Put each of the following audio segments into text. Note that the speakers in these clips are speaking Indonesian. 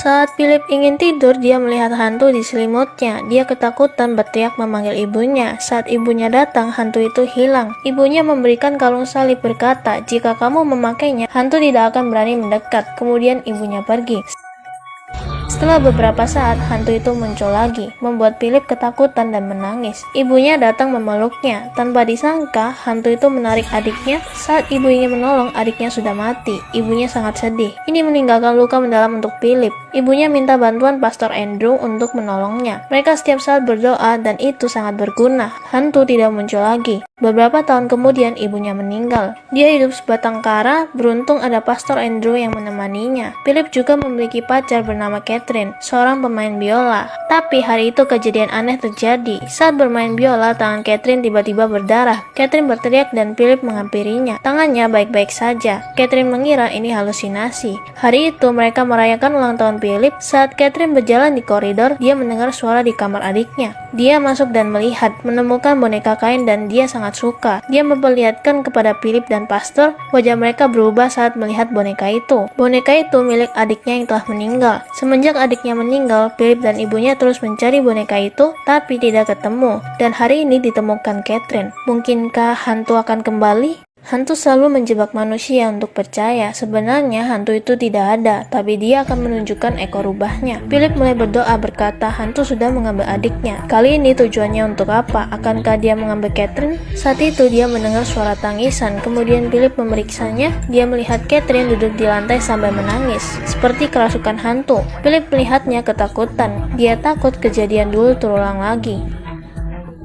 Saat Philip ingin tidur, dia melihat hantu di selimutnya. Dia ketakutan berteriak memanggil ibunya. Saat ibunya datang, hantu itu hilang. Ibunya memberikan kalung salib berkata, "Jika kamu memakainya, hantu tidak akan berani mendekat." Kemudian ibunya pergi. Setelah beberapa saat, hantu itu muncul lagi, membuat Philip ketakutan dan menangis. Ibunya datang memeluknya. Tanpa disangka, hantu itu menarik adiknya. Saat ibu ingin menolong, adiknya sudah mati. Ibunya sangat sedih. Ini meninggalkan luka mendalam untuk Philip. Ibunya minta bantuan Pastor Andrew untuk menolongnya. Mereka setiap saat berdoa dan itu sangat berguna. Hantu tidak muncul lagi. Beberapa tahun kemudian, ibunya meninggal. Dia hidup sebatang kara, beruntung ada Pastor Andrew yang menemaninya. Philip juga memiliki pacar bernama Catherine, seorang pemain biola. Tapi hari itu kejadian aneh terjadi. Saat bermain biola, tangan Catherine tiba-tiba berdarah. Catherine berteriak dan Philip menghampirinya. Tangannya baik-baik saja. Catherine mengira ini halusinasi. Hari itu mereka merayakan ulang tahun Philip. Saat Catherine berjalan di koridor, dia mendengar suara di kamar adiknya. Dia masuk dan melihat, menemukan boneka kain dan dia sangat suka. Dia memperlihatkan kepada Philip dan Pastor. Wajah mereka berubah saat melihat boneka itu. Boneka itu milik adiknya yang telah meninggal. Semenjak adiknya meninggal, Philip dan ibunya terus mencari boneka itu, tapi tidak ketemu. Dan hari ini ditemukan Catherine. Mungkinkah hantu akan kembali? Hantu selalu menjebak manusia untuk percaya. Sebenarnya hantu itu tidak ada, tapi dia akan menunjukkan ekor rubahnya. Philip mulai berdoa berkata, hantu sudah mengambil adiknya. Kali ini tujuannya untuk apa? Akankah dia mengambil Catherine? Saat itu dia mendengar suara tangisan. Kemudian Philip memeriksanya. Dia melihat Catherine duduk di lantai sambil menangis, seperti kerasukan hantu. Philip melihatnya ketakutan. Dia takut kejadian dulu terulang lagi.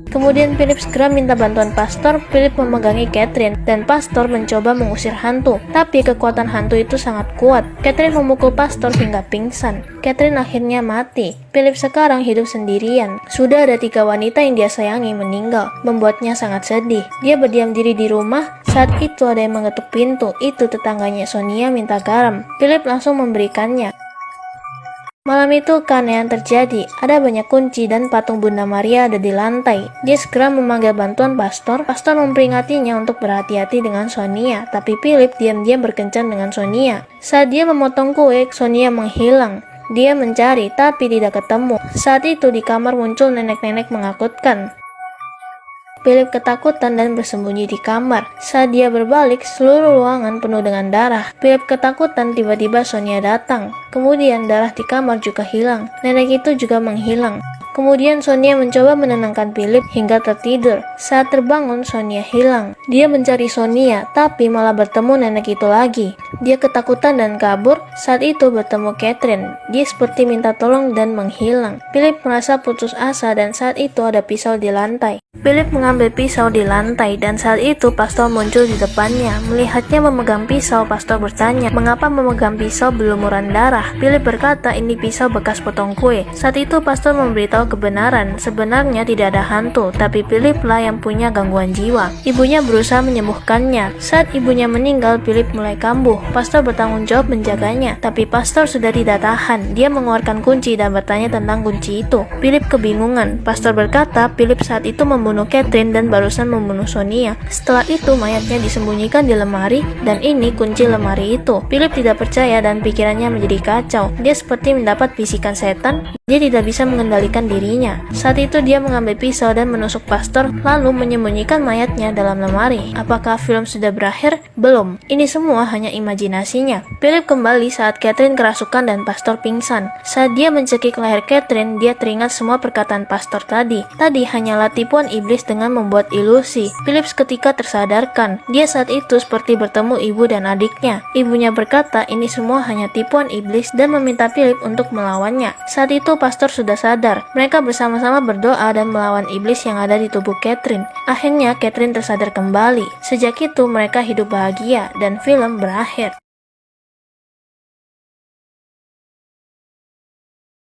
Kemudian Philip segera minta bantuan Pastor. Philip memegangi Catherine dan Pastor mencoba mengusir hantu, tapi kekuatan hantu itu sangat kuat. Catherine memukul Pastor hingga pingsan. Catherine akhirnya mati. Philip sekarang hidup sendirian. Sudah ada 3 wanita yang dia sayangi meninggal, membuatnya sangat sedih. Dia berdiam diri di rumah. Saat itu ada yang mengetuk pintu. Itu tetangganya Sonia minta garam. Philip langsung memberikannya. Malam itu keanehan terjadi. Ada banyak kunci dan patung Bunda Maria ada di lantai. Dia segera memanggil bantuan Pastor. Pastor memperingatinya untuk berhati-hati dengan Sonia, tapi Philip diam-diam berkencan dengan Sonia. Saat dia memotong kue, Sonia menghilang. Dia mencari, tapi tidak ketemu. Saat itu di kamar muncul nenek-nenek menakutkan. Philip ketakutan dan bersembunyi di kamar. Saat dia berbalik, seluruh ruangan penuh dengan darah. Philip ketakutan, tiba-tiba Sonia datang. Kemudian darah di kamar juga hilang. Nenek itu juga menghilang. Kemudian Sonia mencoba menenangkan Philip hingga tertidur. Saat terbangun, Sonia hilang. Dia mencari Sonia, tapi malah bertemu nenek itu lagi. Dia ketakutan dan kabur. Saat itu bertemu Catherine. Dia seperti minta tolong dan menghilang. Philip merasa putus asa dan saat itu ada pisau di lantai. Philip mengambil pisau di lantai dan saat itu Pastor muncul di depannya. Melihatnya memegang pisau, Pastor bertanya, "Mengapa memegang pisau berlumuran darah?" Philip berkata, "Ini pisau bekas potong kue." Saat itu Pastor memberitahu kebenaran. Sebenarnya tidak ada hantu, tapi Philip lah yang punya gangguan jiwa. Ibunya berusaha menyembuhkannya. Saat ibunya meninggal, Philip mulai kambuh. Pastor bertanggung jawab menjaganya, tapi Pastor sudah tidak tahan. Dia mengeluarkan kunci dan bertanya tentang kunci itu. Philip kebingungan. Pastor berkata, Philip saat itu membunuh Catherine dan barusan membunuh Sonia. Setelah itu mayatnya disembunyikan di lemari dan ini kunci lemari itu. Philip tidak percaya dan pikirannya menjadi kacau. Dia seperti mendapat bisikan setan. Dia tidak bisa mengendalikan dirinya. Saat itu dia mengambil pisau dan menusuk Pastor, lalu menyembunyikan mayatnya dalam lemari. Apakah film sudah berakhir? Belum. Ini semua hanya imajinasinya. Philip kembali saat Catherine kerasukan dan Pastor pingsan. Saat dia mencekik leher Catherine, dia teringat semua perkataan Pastor tadi. Tadi hanyalah tipuan iblis dengan membuat ilusi. Philip seketika tersadarkan. Dia saat itu seperti bertemu ibu dan adiknya. Ibunya berkata ini semua hanya tipuan iblis dan meminta Philip untuk melawannya. Saat itu Pastor sudah sadar. Mereka bersama-sama berdoa dan melawan iblis yang ada di tubuh Catherine. Akhirnya Catherine tersadar kembali. Sejak itu mereka hidup bahagia dan film berakhir.